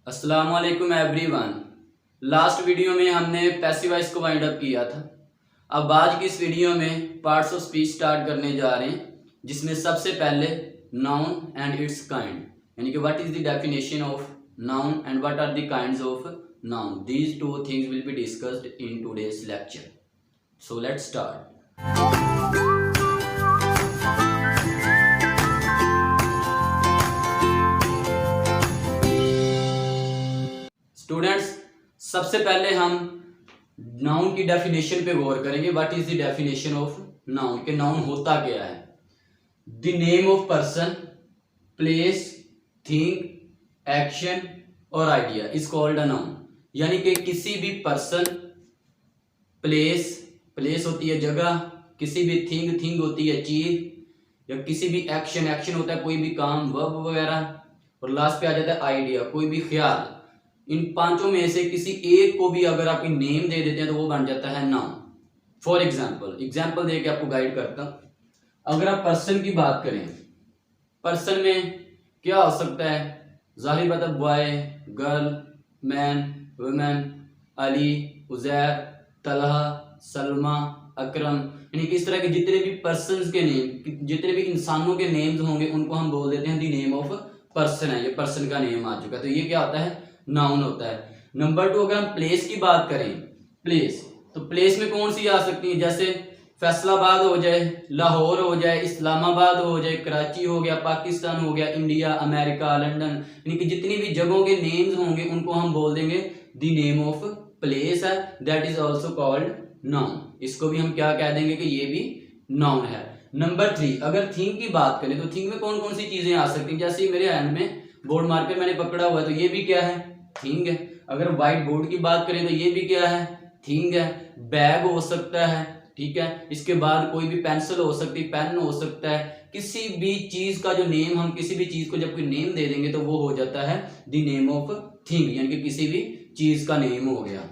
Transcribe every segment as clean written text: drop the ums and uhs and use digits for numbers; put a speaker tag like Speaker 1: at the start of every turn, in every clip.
Speaker 1: अस्सलाम वालेकुम everyone. Last video में हमने पैसिव वॉइस को वाइंड अप किया था। अब आज की इस वीडियो में पार्ट्स ऑफ स्पीच स्टार्ट करने जा रहे हैं, जिसमें सबसे पहले नाउन एंड इट्स काइंड, यानी कि what is the definition of noun and what are the kinds of noun. These two things will be discussed in today's lecture. So let's start. Students, सबसे पहले हम नाउन की definition पे गौर करेंगे। What is the definition of noun, के noun होता क्या है। The name of person, place, thing, action और idea is called a noun. यानी कि किसी भी पर्सन, प्लेस होती है जगह, किसी भी थिंग होती है चीज, या किसी भी एक्शन होता है कोई भी काम, वर्ब वगैरह, और लास्ट पे आ जाता है आइडिया, कोई भी ख्याल। इन पांचों में से किसी एक को भी अगर आप नेम दे देते हैं तो वो बन जाता है नाउन। फॉर एग्जाम्पल दे के आपको गाइड करता हूं। अगर आप पर्सन की बात करें, पर्सन में क्या हो सकता है, जाहिर बात है boy, girl, man, women, Ali, Uzair, Talha, Salma, Akram, यानी कि इस तरह के जितने भी पर्सन के नेम, जितने भी इंसानों के नेम्स होंगे उनको हम बोल देते हैं द नेम ऑफ पर्सन है। ये पर्सन का नेम आ चुका है, तो ये क्या होता है, नाउन होता है। नंबर 2, अगर हम प्लेस की बात करें, प्लेस, तो प्लेस में कौन सी आ सकती है, जैसे फैसलाबाद हो जाए, लाहौर हो जाए, इस्लामाबाद हो जाए, कराची हो गया, पाकिस्तान हो गया, इंडिया, अमेरिका, लंदन, यानी कि जितनी भी जगहों के नेम्स होंगे उनको हम बोल देंगे द नेम ऑफ प्लेस है। That is also called noun. इसको भी हम क्या कह देंगे कि ये भी नाउन है। नंबर 3, अगर थिंग की बात करें तो थिंग में कौन कौन सी चीजें आ सकती हैं, जैसे मेरे हैंड में बोर्ड मार्कर मैंने पकड़ा हुआ है, तो ये भी क्या है, थिंग है। अगर व्हाइट बोर्ड की बात करें तो ये भी क्या है, थिंग है। बैग हो सकता है, ठीक है। इसके बाद कोई भी पेंसिल हो सकती है, पेन हो सकता है। किसी भी चीज का जो नेम, हम किसी भी चीज को जब कोई नेम दे देंगे तो वो हो जाता है द नेम ऑफ थिंग, यानी कि किसी भी चीज का नेम हो गया।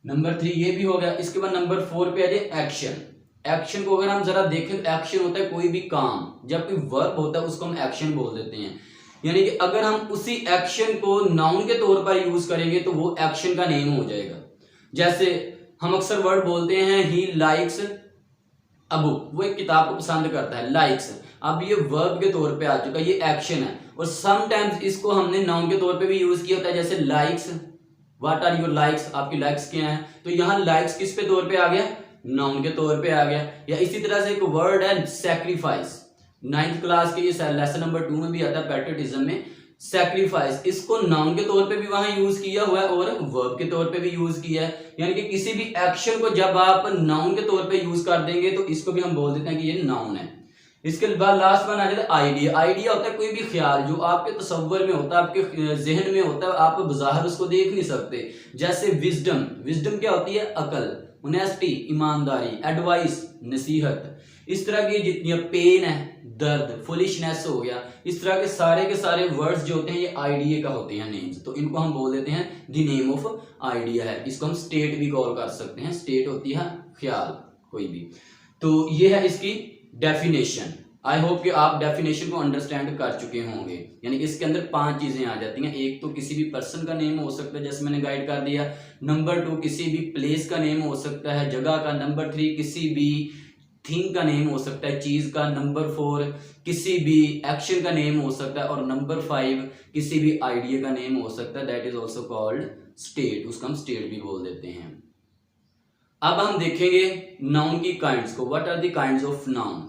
Speaker 1: नंबर 3 ये भी हो गया। इसके बाद नंबर 4 पे आ जाए एक्शन। एक्शन को अगर हम जरा देखें तो एक्शन होता है कोई भी काम, जब कोई वर्ब होता है उसको हम एक्शन बोल देते हैं। यानी कि अगर हम उसी एक्शन को नाउन के तौर पर यूज करेंगे तो वो एक्शन का नेम हो जाएगा। जैसे हम अक्सर वर्ड बोलते हैं ही लाइक्स अ बुक, वो एक किताब को पसंद करता है, लाइक्स। अब ये वर्ब के तौर पे आ चुका, ये एक्शन है। और समटाइम्स इसको हमने नाउन के तौर पे भी यूज किया होता है, जैसे likes, what are your likes, आपकी लाइक्स क्या है, तो यहाँ लाइक्स किस पे तौर पे आ गया, नाउन के तौर पे आ गया। या इसी तरह से एक वर्ड है सैक्रिफाइस, 9th क्लास के ये लेसन नंबर 2 में भी आता है, पैट्रियटिज्म में। सैक्रिफाइस, इसको नाउन के तौर पे भी वहां यूज किया हुआ है और वर्ब के तौर पे भी यूज किया है। यानी कि किसी भी एक्शन को जब आप नाउन के तौर पे यूज कर देंगे तो इसको भी हम बोल देते हैं कि ये नाउन है। इसके बाद लास्ट वन आ जाता है आइडिया। आइडिया होता है कोई भी ख्याल जो आपके तसव्वुर में होता है, आपके जहन में होता है, आप बाहर उसको देख नहीं सकते। जैसे विजडम, विजडम क्या होती है, अकल, ऑनेस्टी, ईमानदारी, एडवाइस, नसीहत। इस तरह की जितनी, पेन है, दर्द, फुलिशनेस हो गया, इस तरह के सारे वर्ड्स जो होते हैं ये आइडिया का होते हैं नेम्स, तो इनको हम बोल देते हैं द नेम ऑफ आइडिया है। इसको हम स्टेट भी कॉल कर सकते हैं, स्टेट होती है ख्याल कोई भी। तो ये है इसकी डेफिनेशन। आई होप कि आप डेफिनेशन को अंडरस्टैंड कर चुके होंगे। यानी कि इसके अंदर 5 चीजें आ जाती हैं। एक तो किसी भी पर्सन का नेम हो सकता है, जैसे मैंने गाइड कर दिया। नंबर 2 किसी भी प्लेस का नेम हो सकता है, जगह का। नंबर 3 किसी भी थिंग का नेम हो सकता है, चीज का। नंबर 4 किसी भी एक्शन का नेम हो सकता है। और नंबर 5 किसी भी आइडिया का नेम हो सकता है, that is also called state, उसका हम स्टेट भी बोल देते हैं। अब हम देखेंगे नाउन की काइंड्स को। What are the kinds of noun.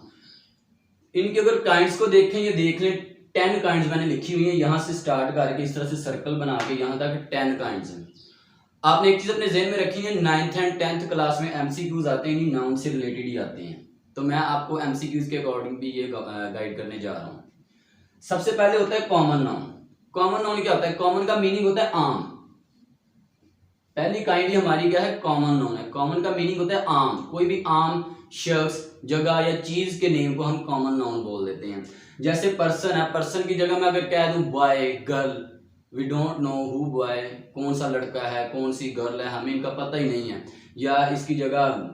Speaker 1: इनके अगर काइंड्स को देखें, ये देख लें 10 काइंड्स मैंने लिखी हुई है, यहां से स्टार्ट करके इस तरह से सर्कल बना के यहां तक 10 काइंड्स हैं। आपने एक चीज अपने जहन में रखी है, 9th एंड 10th क्लास में एमसीक्यूज आते हैं, नाउन से रिलेटेड ही आते हैं, तो मैं आपको एमसीक्यूज के अकॉर्डिंग भी ये गाइड करने जा रहा हूं। सबसे पहले होता है कॉमन नाउन। कॉमन नाउन क्या होता है, कॉमन का मीनिंग होता है आम। पहली काइंड ही हमारी क्या है, कॉमन नाउन है। कॉमन का मीनिंग होता है आम, कोई भी आम शख्स, जगह या चीज के नेम को हम कॉमन नाउन बोल देते हैं। जैसे पर्सन है, पर्सन की जगह मैं अगर कह दूं boy, girl, we don't know who boy, कौन सा लड़का है, कौन सी गर्ल है, हमें इनका पता ही नहीं है। या इसकी जगह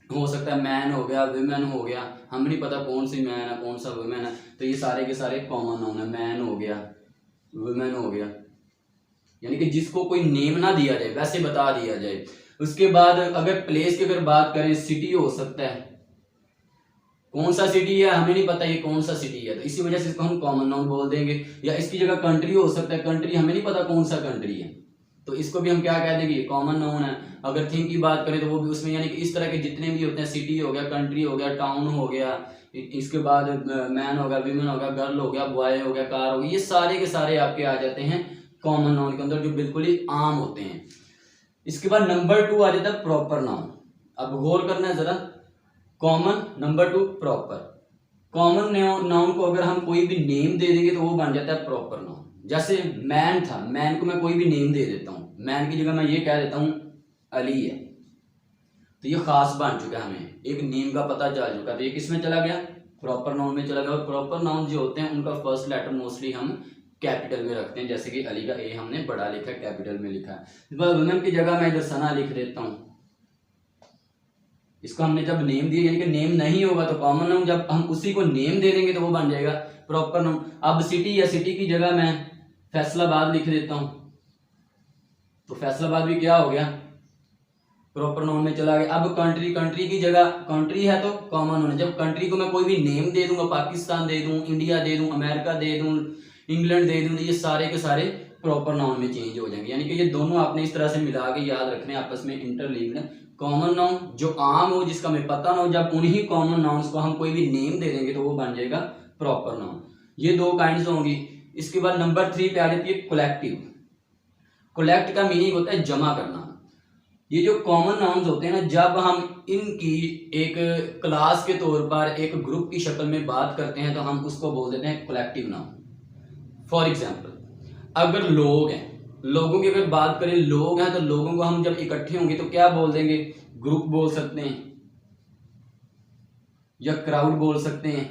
Speaker 1: हो सकता है मैन हो गया, वुमेन हो गया, हमें नहीं पता कौन सी मैन है कौन सा वुमेन है, तो ये सारे के सारे कॉमन नाउन है। मैन हो गया, वुमेन हो गया, यानी कि जिसको कोई नेम ना दिया जाए, वैसे बता दिया जाए। उसके बाद अगर प्लेस की अगर बात करें, सिटी हो सकता है, कौन सा सिटी है हमें नहीं पता ये कौन सा सिटी है, तो इसी वजह से इसको हम कॉमन नाउन बोल देंगे। या इसकी जगह कंट्री हो सकता है, कंट्री हमें नहीं पता कौन सा कंट्री है, तो इसको भी हम क्या कह देंगे, कॉमन नाउन है। अगर थिंग की बात करें तो वो भी उसमें, यानी कि इस तरह के जितने भी होते हैं, सिटी हो गया, कंट्री हो गया, टाउन हो गया, इसके बाद मैन हो गया, विमेन हो गया, गर्ल हो गया, बॉय हो गया, कार हो गई, ये सारे के सारे आपके आ जाते हैं कॉमन नाउन के अंदर, जो बिल्कुल ही आम होते हैं। इसके बाद नंबर 2 आ जाता है प्रॉपर नाउन। अब गौर करना है जरा, common, number 2 proper. Common noun को अगर हम कोई भी नेम दे देंगे तो वो बन जाता है प्रॉपर नाउन। जैसे मैन था, मैन को मैं कोई भी नेम दे देता हूँ, मैन की जगह मैं ये कह देता हूँ अली है, तो ये खास बन चुका है, हमें एक नेम का पता चल चुका, तो ये किस में चला गया, प्रॉपर नाउन में चला गया। और प्रॉपर नाउन जो होते हैं उनका फर्स्ट लेटर मोस्टली हम कैपिटल में रखते हैं, जैसे कि अली का ए हमने बड़ा लिखा है, कैपिटल में लिखा है। वुमेन की जगह मैं इधर सना लिख देता हूँ, इसको हमने जब नेम दिया, यानी कि नेम नहीं होगा तो कॉमन नाउन, जब हम उसी को नेम दे देंगे तो वो बन जाएगा प्रॉपर नाउन। अब सिटी या सिटी की जगह मैं फैसलाबाद लिख देता हूं, तो फैसलाबाद भी क्या हो गया, प्रॉपर नाउन में चला गया। अब कंट्री, कंट्री की जगह कंट्री है तो कॉमन नाउन, जब कंट्री को मैं कोई भी नेम दे दूंगा, पाकिस्तान दे दूं, इंडिया दे दूं, अमेरिका दे दूं, इंग्लैंड दे दूं, तो ये सारे के सारे प्रॉपर नाउन में चेंज हो जाएंगे। यानी कि ये दोनों आपने इस तरह से मिला के याद रखने, आपस में इंटरलिंक्ड। कॉमन नाउन जो आम हो, जिसका हमें पता ना हो, जब उन्हीं कॉमन नाउन्स को हम कोई भी नेम दे देंगे तो वो बन जाएगा प्रॉपर नाउन। ये दो काइंड्स होंगी। इसके बाद नंबर 3 पे आ जाती है कलेक्टिव। कलेक्ट का मीनिंग होता है जमा करना। ये जो कॉमन नाउन्स होते हैं ना, जब हम इनकी एक क्लास के तौर पर एक ग्रुप की शक्ल में बात करते हैं तो हम उसको बोल देते हैं कलेक्टिव नाउन। फॉर एग्जाम्पल, अगर लोग हैं, लोगों की अगर बात करें, लोग हैं तो लोगों को हम जब इकट्ठे होंगे तो क्या बोल देंगे, ग्रुप बोल सकते हैं या क्राउड बोल सकते हैं।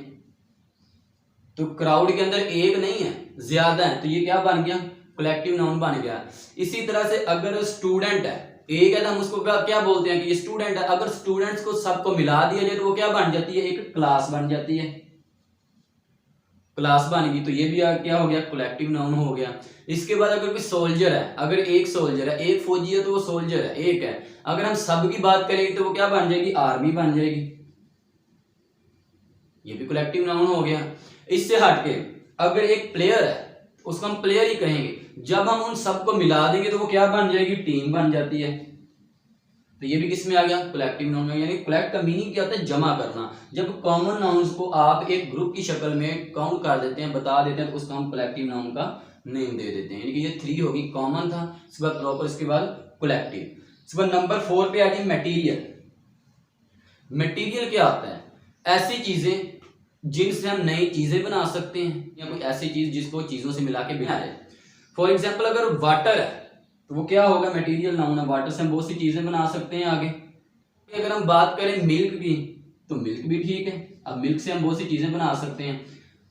Speaker 1: तो क्राउड के अंदर एक नहीं है, ज्यादा है, तो ये क्या बन गया, कलेक्टिव नाउन बन गया। इसी तरह से अगर स्टूडेंट है, एक है तो हम उसको क्या बोलते हैं कि ये स्टूडेंट है। अगर स्टूडेंट्स को सबको मिला दिया जाए तो वो क्या बन जाती है, एक क्लास बन जाती है, क्लास बन गई, तो ये भी क्या हो गया, कलेक्टिव नाउन हो गया। इसके बाद अगर कोई सोल्जर है, अगर एक सोल्जर है, एक फौजी है तो वो सोल्जर है, एक है। अगर हम सब की बात करेंगे तो वो क्या बन जाएगी, आर्मी बन जाएगी, ये भी कलेक्टिव नाउन हो गया। इससे हटके अगर एक प्लेयर है उसको हम प्लेयर ही कहेंगे, जब हम उन सबको मिला देंगे तो वो क्या बन जाएगी, टीम बन जाती है, तो ये भी किस में आ गया, कलेक्टिव नाउन में। यानी कलेक्ट का मीनिंग क्या होता है, जमा करना। जब कॉमन नाउन्स को आप एक ग्रुप की शक्ल में काउंट कर देते हैं, बता देते हैं, तो उसको हम कलेक्टिव नाउन का नेम दे देते हैं। यानी कि ये 3 होगी, कॉमन था, इसके बाद प्रॉपर, इसके बाद कलेक्टिव। इसके बाद नंबर 4 पे आ गई मटेरियल। मटेरियल क्या होता है, ऐसी चीजें जिनसे हम नई चीजें बना सकते हैं, या कोई ऐसी चीज जिसको चीजों से मिला के बनाए। फॉर एग्जाम्पल, अगर वाटर है तो वो क्या होगा, मटेरियल नाउन है, वाटर से हम बहुत सी चीजें बना सकते हैं। आगे अगर हम बात करें मिल्क की, तो मिल्क भी ठीक है, अब मिल्क से हम बहुत सी चीजें बना सकते हैं।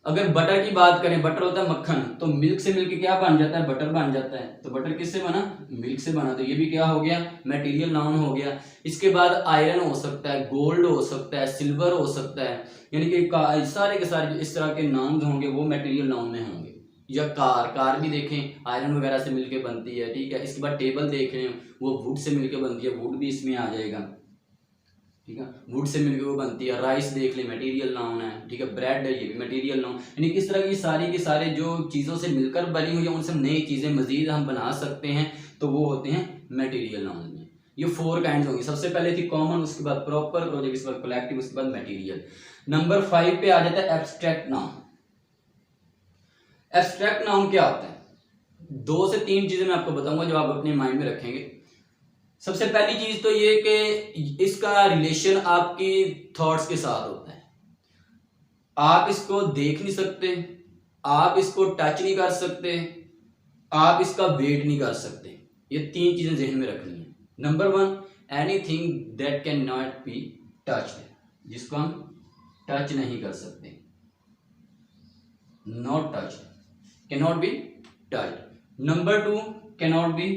Speaker 1: अगर बटर की बात करें, बटर होता है मक्खन, तो मिल्क से मिलकर क्या बन जाता है, बटर बन जाता है, तो बटर किससे बना, मिल्क से बना, तो ये भी क्या हो गया, मटेरियल नाउन हो गया। इसके बाद आयरन हो सकता है, गोल्ड हो सकता है, सिल्वर हो सकता है, यानी कि सारे के सारे इस तरह के नाउन होंगे वो मटेरियल नाउन में होंगे। या कार, कार भी देखें आयरन वगैरह से मिलकर बनती है, ठीक है। इसके बाद टेबल देखें, वो वुड से मिलकर बनती है, वुड भी इसमें आ जाएगा, ठीक है, वुड से मिलकर वो बनती है। राइस देख ले, मटेरियल नाउन है, ठीक है। ब्रेड है, ये भी मटेरियल नाउन। यानी किस तरह की सारी के सारे जो चीज़ों से मिलकर बनी हुई है उनसे नई चीज़ें मजीद हम बना सकते हैं, तो वो होते हैं मटेरियल नाउन में। ये 4 काइंड होंगी। सबसे पहले थी कॉमन, उसके बाद प्रॉपर, और इसके बाद कलेक्टिव, उसके बाद मटेरियल। नंबर 5 पे आ जाता है एब्स्ट्रैक्ट नाउन। एब्स्ट्रैक्ट नाउन क्या होता है, 2 से 3 चीजें मैं आपको बताऊंगा जो आप अपने माइंड में रखेंगे। सबसे पहली चीज तो ये कि इसका रिलेशन आपकी थॉट्स के साथ होता है। आप इसको देख नहीं सकते, आप इसको टच नहीं कर सकते, आप इसका वेट नहीं कर सकते। ये 3 चीजें जहन में रखनी है। Number 1, anything that can not be touched, जिसको हम टच नहीं कर सकते, not touch, cannot be touched. Number 2, cannot be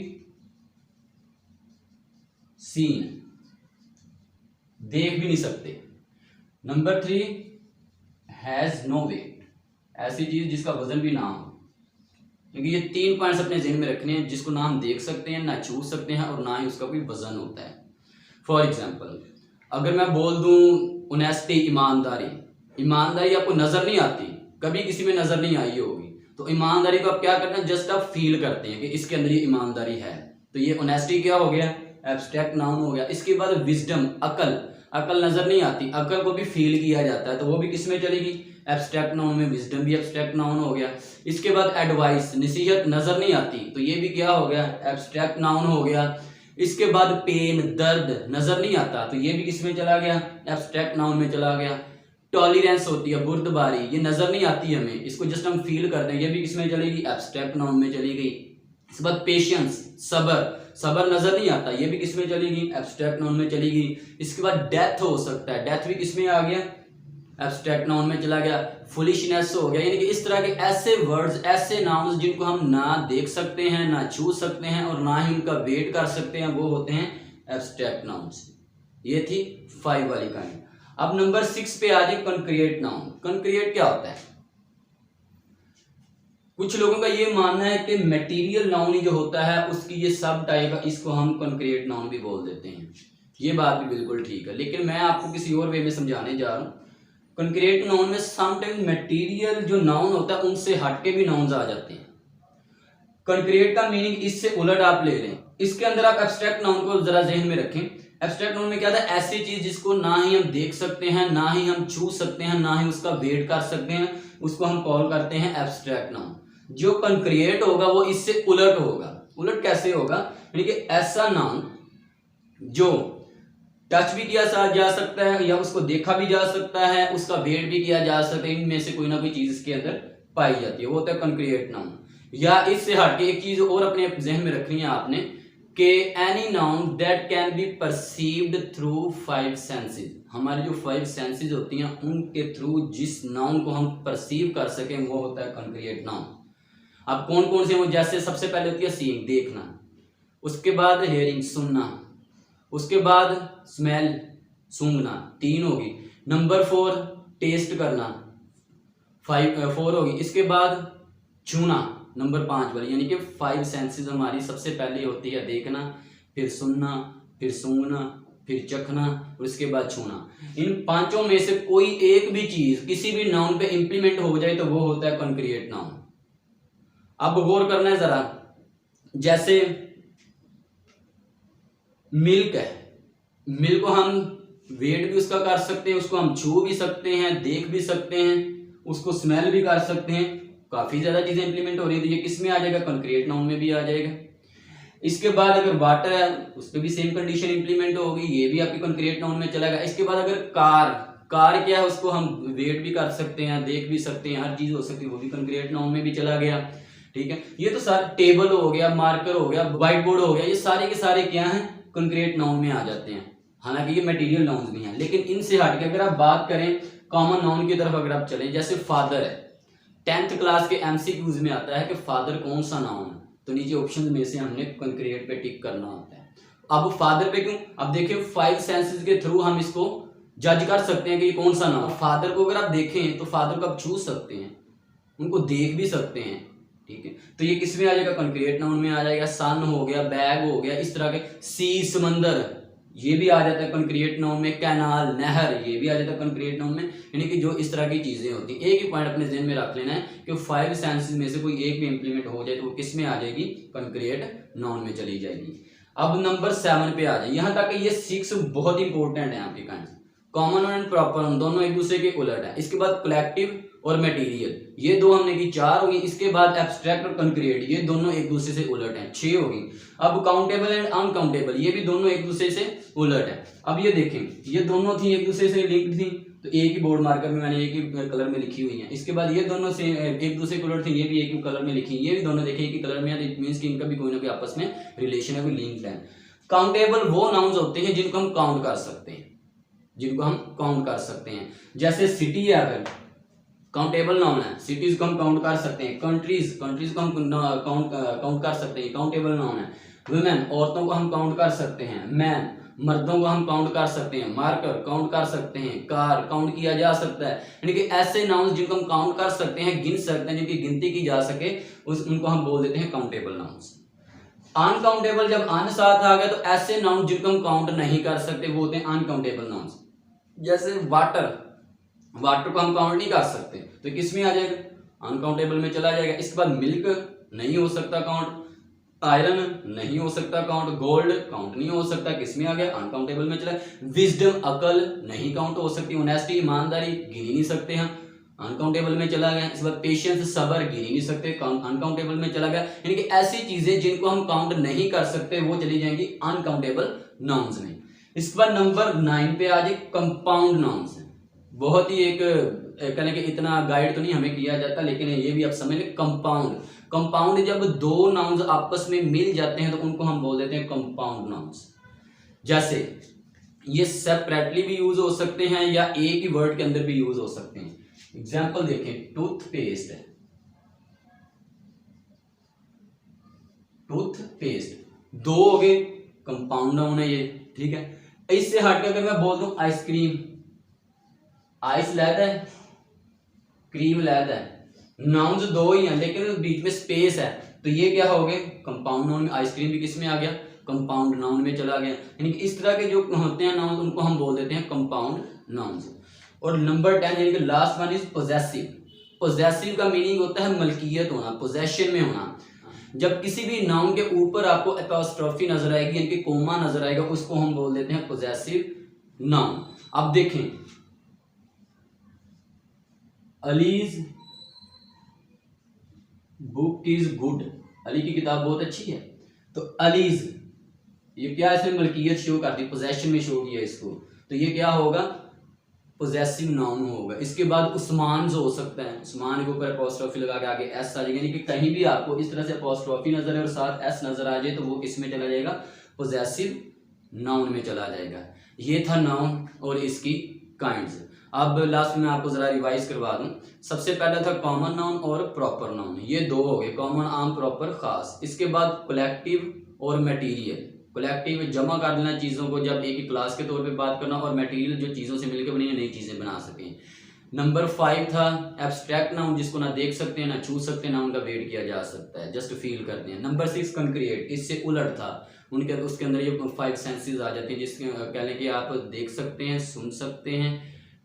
Speaker 1: seen, देख भी नहीं सकते। नंबर 3, हैज नो वेट, ऐसी चीज जिसका वजन भी ना हो, क्योंकि ये 3 पॉइंट्स अपने ज़हन में रखने हैं, जिसको ना हम देख सकते हैं, ना छू सकते हैं और ना ही उसका कोई वजन होता है। फॉर एग्जाम्पल, अगर मैं बोल दूं ऑनेस्टी, ईमानदारी आपको नजर नहीं आती, कभी किसी में नजर नहीं आई होगी, तो ईमानदारी को आप क्या करते हैं, जस्ट आप फील करते हैं कि इसके अंदर ये ईमानदारी है, तो ये ऑनेस्टी क्या हो गया, एब्स्ट्रैक्ट नाउन हो गया। इसके बाद विजडम, अकल नजर नहीं आती, अकल को भी फील किया जाता है, तो वो भी किस में चलेगी, एब्स्ट्रैक्ट नाउन में। विजडम भी एब्स्ट्रैक्ट नाउन हो गया। इसके बाद एडवाइस, नसीहत नजर नहीं आती, तो ये भी क्या हो गया, एब्स्ट्रैक्ट नाउन हो गया। इसके बाद पेन, दर्द नजर नहीं आता, तो ये भी किस में चला गया, एब्स्ट्रैक्ट नाउन में चला गया। टॉलरेंस होती है, बुर्दबारी, ये नजर नहीं आती हमें, इसको जस्ट हम फील करते हैं, ये भी किस में चलेगी, एब्स्ट्रैक्ट नाउन में चली गई। इसके बाद पेशेंस, सबर नजर नहीं आता, ये भी किस में चलेगी, एब्स्ट्रैक्ट नाउन में चलेगी। इसके बाद डेथ हो सकता है, डेथ भी किस में आ गया, एब्स्ट्रैक्ट नाउन में चला गया। फुलिशनेस हो गया, यानी कि इस तरह के ऐसे वर्ड्स, ऐसे नाउन्स जिनको हम ना देख सकते हैं, ना छू सकते हैं और ना ही उनका वेट कर सकते हैं, वो होते हैं एब्स्ट्रैक्ट नाउन्स। ये थी 5 वाली कहानी। अब नंबर 6 पे आ जाए, कॉन्क्रीट नाउन। कॉन्क्रीट क्या होता है, कुछ लोगों का ये मानना है कि मटेरियल नाउन ही जो होता है उसकी ये सब टाइप है, इसको हम कॉन्क्रीट नाउन भी बोल देते हैं। ये बात भी बिल्कुल ठीक है, लेकिन मैं आपको किसी और वे में समझाने जा रहा हूँ। कॉन्क्रीट नाउन में समटाइम मटेरियल जो नाउन होता है उनसे हटके भी नाउन्स आ जाते हैं। कॉन्क्रीट का मीनिंग इससे उलट आप ले लें, इसके अंदर आप एब्स्ट्रैक्ट नाउन को जरा ज़हन में रखें। एब्स्ट्रैक्ट नाउन में क्या था, ऐसी चीज जिसको ना ही हम देख सकते हैं, ना ही हम छू सकते हैं, ना ही उसका वेट कर सकते हैं, उसको हम कॉल करते हैं एब्स्ट्रैक्ट नाउन। जो कॉन्क्रीट होगा वो इससे उलट होगा। उलट कैसे होगा, यानी कि ऐसा नाउन जो टच भी किया जा सकता है या उसको देखा भी जा सकता है, उसका वेट भी किया जा सकता है, इनमें से कोई ना कोई चीज इसके अंदर पाई जाती है, वो होता है कॉन्क्रीट नाउन। या इससे हटके एक चीज और अपने जहन में रखनी है आपने कि any noun that can be perceived through 5 senses. हमारी जो 5 सेंसेस होती हैं उनके थ्रू जिस नाउन को हम परसीव कर सकें वो होता है कॉन्क्रीट नाउन। अब कौन कौन से, जैसे सबसे पहले होती है सीइंग, देखना, उसके बाद हेयरिंग, सुनना, उसके बाद स्मेल, सूंघना, 3 होगी। नंबर 4 टेस्ट करना, 4 होगी। इसके बाद छूना, नंबर 5 वाली, यानी कि 5 सेंसेस हमारी सबसे पहले होती है देखना, फिर सुनना, फिर सूंघना, फिर चखना और उसके बाद छूना। इन 5 में से कोई एक भी चीज किसी भी नाउन पे इंप्लीमेंट हो जाए तो वो होता है कॉन्क्रीट नाउन। अब गौर करना है जरा, जैसे मिल्क है, मिल्क को हम वेट भी उसका कर सकते हैं, उसको हम छू भी सकते हैं, देख भी सकते हैं, उसको स्मेल भी कर सकते हैं, काफी ज्यादा चीजें इंप्लीमेंट हो रही है, तो ये किस में आ जाएगा, कॉन्क्रीट नाउन में भी आ जाएगा। इसके बाद अगर वाटर है उस पर भी सेम कंडीशन इंप्लीमेंट होगी, ये भी आपकी कॉन्क्रीट नाउन में चलेगा। इसके बाद अगर कार क्या है, उसको हम वेट भी कर सकते हैं, देख भी सकते हैं, हर चीज हो सकती है, वो भी कॉन्क्रीट नाउन में भी चला गया। ठीक है, ये तो सारे टेबल हो गया, मार्कर हो गया, व्हाइट बोर्ड हो गया, ये सारे के सारे क्या हैं, कॉन्क्रीट नाउन में आ जाते हैं। हालांकि ये मटेरियल नाउन भी हैं, लेकिन इनसे हटके अगर आप बात करें कॉमन नाउन की तरफ अगर आप चलें, जैसे फादर है, 10th क्लास के एमसीक्यूज में आता है कि फादर कौन सा नाउन है, तो नीचे ऑप्शन में से हमने कॉन्क्रीट पे टिक करना होता है। अब फादर पे क्यों, अब देखिए 5 सेंसेस के थ्रू हम इसको जज कर सकते हैं कि ये कौन सा नाउन। फादर को अगर आप देखें तो फादर को आप छू सकते हैं, उनको देख भी सकते हैं। ठीक है, तो ये किस में आ जाएगा, कॉन्क्रीट नाउन में आ जाएगा। सन हो गया, बैग हो गया, इस तरह के, सी समंदर, ये भी आ जाता है कॉन्क्रीट नाउन में। कैनाल, नहर, ये भी आ जाता है कॉन्क्रीट नाउन में। यानी कि जो इस तरह की चीजें होती हैं, एक ही पॉइंट अपने ज़हन में रख लेना है कि 5 सेंसेस में से कोई एक भी इंप्लीमेंट हो जाए तो वो किस में आ जाएगी, कॉन्क्रीट नाउन में चली जाएगी। अब नंबर 7 पे आ जाए, यहाँ तक ये 6 बहुत इंपॉर्टेंट है आपके कांड। कॉमन एंड प्रॉपर दोनों एक दूसरे के उलट है। इसके बाद कलेक्टिव और मटेरियल, ये 2 हमने की, 4 होगी। इसके बाद एब्स्ट्रैक्ट और कॉन्क्रीट, ये दोनों एक दूसरे से उलट हैं, 6 होगी। अब काउंटेबल एंड अनकाउंटेबल, ये भी दोनों एक दूसरे से उलट है। अब ये देखें, ये दोनों थी एक दूसरे से लिंक्ड थी, तो एक ही बोर्ड मार्कर में मैंने एक ही कलर में लिखी हुई है। इसके बाद ये दोनों से एक दूसरे के उलट थी, ये भी एक ही कलर में लिखी, ये भी दोनों देखें एक ही कलर में है, इट मींस कि इनका भी कोई ना कोई आपस में रिलेशन है, कोई लिंक्ड है। काउंटेबल वो नाउन्स होते हैं जिनको हम काउंट कर सकते हैं, जिनको हम काउंट कर सकते हैं। जैसे सिटी है, अगर काउंटेबल नाउन है, सिटीज को हम काउंट कर सकते हैं। कंट्रीज को हम काउंट कर सकते हैं, काउंटेबल नाउन है। वुमेन, औरतों को हम काउंट कर सकते हैं। मैन, मर्दों को हम काउंट कर सकते हैं, मार्कर काउंट कर सकते हैं, कार काउंट किया जा सकता है। यानी कि ऐसे नाउन्स जिनको हम काउंट कर सकते हैं, गिन सकते हैं, जिनकी गिनती की जा सके, उनको हम बोल देते हैं काउंटेबल नाउन्स। अनकाउंटेबल, जब अन साथ आ गया तो ऐसे नाउन जिनको हम काउंट नहीं कर सकते वो होते हैं अनकाउंटेबल नाउन्स। जैसे वाटर, वाटर को हम काउंट नहीं कर सकते तो किस में आ जाएगा, अनकाउंटेबल में चला जाएगा। इसके बाद मिल्क नहीं हो सकता काउंट, आयरन नहीं हो सकता काउंट, गोल्ड काउंट नहीं हो सकता, किस में आ गया, अनकाउंटेबल में चला। विजडम, अकल नहीं काउंट हो सकती, ऑनेस्टी ईमानदारी गिन ही नहीं सकते हम, अनकाउंटेबल में चला गया। इसके बाद पेशेंस सबर गिन ही नहीं सकते, अनकाउंटेबल में चला गया। यानी कि ऐसी चीजें जिनको हम काउंट नहीं कर सकते वो चली जाएंगी अनकाउंटेबल नाउन्स में। इसके बाद नंबर 9 पे आ जाए कंपाउंड नाउन्स। बहुत ही एक कहने के इतना गाइड तो नहीं हमें किया जाता, लेकिन ये भी आप समझ लें। कंपाउंड, कंपाउंड जब दो नाउन्स आपस में मिल जाते हैं तो उनको हम बोल देते हैं कंपाउंड नाउन्स। जैसे ये सेपरेटली भी यूज हो सकते हैं या एक ही वर्ड के अंदर भी यूज हो सकते हैं। एग्जाम्पल देखें, टूथपेस्ट है, टूथपेस्ट दो हो गए, कंपाउंड नाउन है ये, ठीक है। इससे हटकर अगर मैं बोल दूं आइसक्रीम, आइस लैदा है, क्रीम लैदा है, नाउन्स दो ही हैं लेकिन बीच में स्पेस है, तो ये क्या हो गए कंपाउंड नाउन में। आइसक्रीम भी किस में आ गया, कंपाउंड नाउन में चला गया। यानी कि इस तरह के जो होते हैं नाउन उनको हम बोल देते हैं कंपाउंड नाउन्स। और नंबर 10 यानी कि last one is possessive. Possessive का मीनिंग होता है मलकियत होना, पोजेशन में होना। जब किसी भी नाउन के ऊपर आपको एपोस्ट्रोफी नजर आएगी यानी कि कोमा नजर आएगा, उसको हम बोल देते हैं पोजेसिव नाउन। अब देखें, allies book is good, Ali की किताब बहुत अच्छी है, तो अलीज ये क्या, इसमें मलकियत शो करती, पोजेशन में शो किया इसको, तो ये क्या होगा पोजेसिव नाउन होगा। इसके बाद उस्मान हो सकता है, उस्मान के ऊपर अपोस्ट्रोफी लगा के आगे एस आ जाएगा, यानी कि कहीं भी आपको इस तरह से अपोस्ट्रोफी नजर है और साथ एस नजर आ जाए तो वो किस में चला जाएगा, पोजेसिव नाउन में चला जाएगा। ये था नाउन और इसकी काइंड्स। अब लास्ट में आपको जरा रिवाइज करवा दूं। सबसे पहला था कॉमन नाउन और प्रॉपर नाउन, ये दो हो गए, कॉमन आम, प्रॉपर खास। इसके बाद कलेक्टिव और मटेरियल। कलेक्टिव जमा कर देना चीज़ों को, जब एक ही क्लास के तौर पे बात करना, और मटेरियल जो चीज़ों से मिलकर बनी नई चीज़ें बना सकें। नंबर 5 था एब्स्ट्रैक्ट नाउन, जिसको ना देख सकते हैं ना छू सकते हैं ना उनका वेट किया जा सकता है, जस्ट फील करते हैं। नंबर 6 कंक्रिएट, इससे उलट था, उनके उसके अंदर ये 5 सेंसेस आ जाते हैं, जिसके कह लें कि आप देख सकते हैं, सुन सकते हैं,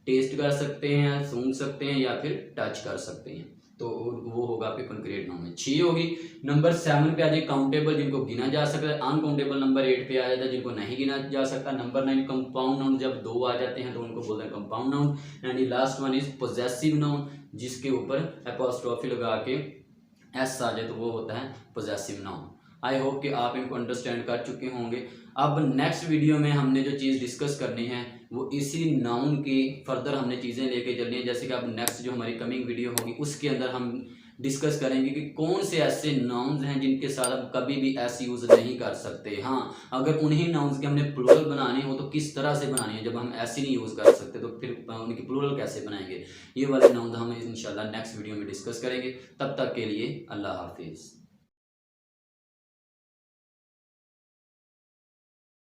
Speaker 1: टेस्ट कर सकते हैं, सूंघ सकते हैं या फिर टच कर सकते हैं, तो वो होगा आपके कंक्रीट नाउन में। 6 होगी। नंबर 7 पे आ जाए काउंटेबल, जिनको गिना जा सकता है। अनकाउंटेबल नंबर 8 पे आ जाता है, जिनको नहीं गिना जा सकता। नंबर 9 कंपाउंड नाउन, जब दो आ जाते हैं तो उनको बोलते हैं compound noun. And last one is possessive noun, जिसके ऊपर एपोस्ट्रोफी लगा के एस आ जाए तो वो होता है पोजेसिव नाउन। आई होप कि आप इनको अंडरस्टैंड कर चुके होंगे। अब नेक्स्ट वीडियो में हमने जो चीज़ डिस्कस करनी है वो इसी नाउन की फर्दर हमने चीज़ें लेके चलनी है। जैसे कि अब नेक्स्ट जो हमारी कमिंग वीडियो होगी उसके अंदर हम डिस्कस करेंगे कि कौन से ऐसे नाउन्स हैं जिनके साथ हम कभी भी ऐसे यूज़ नहीं कर सकते। हाँ, अगर उन्हीं नाउन्स के हमने प्लूरल बनाने हो तो किस तरह से बनानी है, जब हम ऐसे नहीं यूज़ कर सकते तो फिर उनकी प्लूरल कैसे बनाएंगे। ये वाले नाउन हम इंशाल्लाह नेक्स्ट वीडियो में डिस्कस करेंगे। तब तक के लिए अल्लाह हाफिज़।